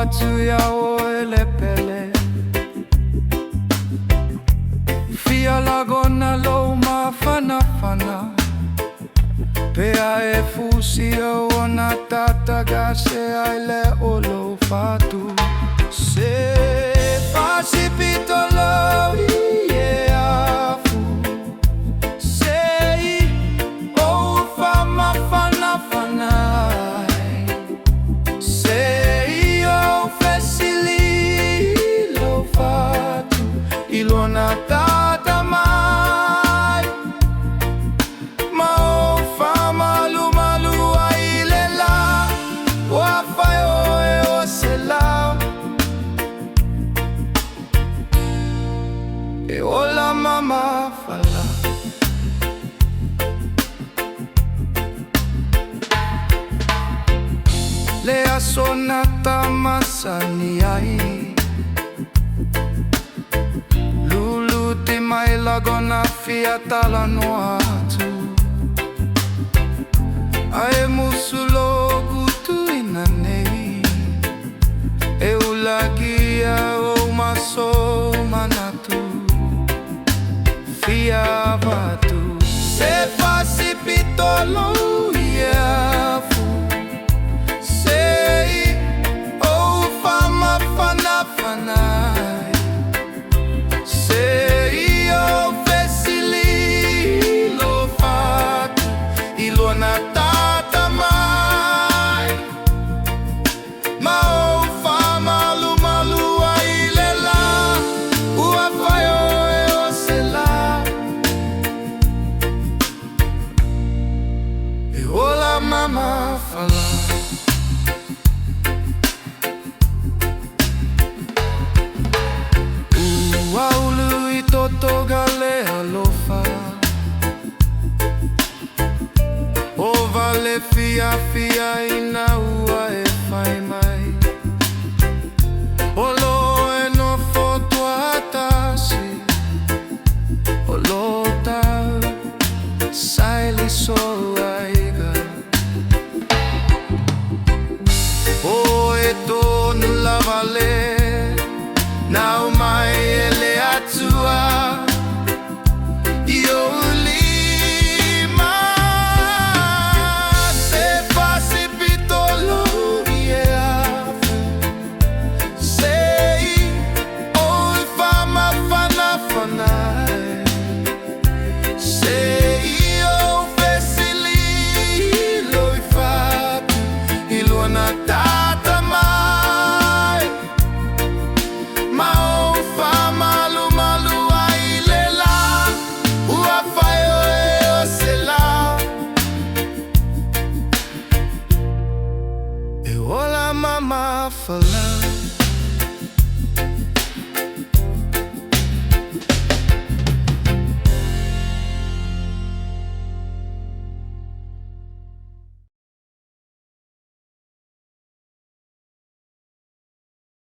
atu ya oele pele Fia lagona lo mafana fana Pea e fusi o ona tataga se aile olo fatu Se pasipito lo ie afu Sei o fama fana fanai Sei o fesili lo fatu Ilona tata mai Ma o fama lumalu ailela Wafayo e o selau E ola mama fala Lea sonata masani ai Lulu te mai lagona fia tala no atu Ae musulo gutu ina nei E ulagia o maso manatu Fia vatu Se pasipito lo iafu Sei o fama fana fanai Sei o fesili lo fatu Ilona tata mai Ma o fama lumalu ailela Ua fayo e o sela E ola mama fala Waulu I toto gale alofa O vale fia fia ina ua e fai mai O lo e no foto atasi O lo tau saili so aiga O e tonu la vale Now mai ele atua Io lima Se pasipito lo iafu Sei o fama fana fanai Sei o fesili lo fatu Ilona tata mai Ma o fama lumalu ailela Ua fayo e o sela E ola mama fala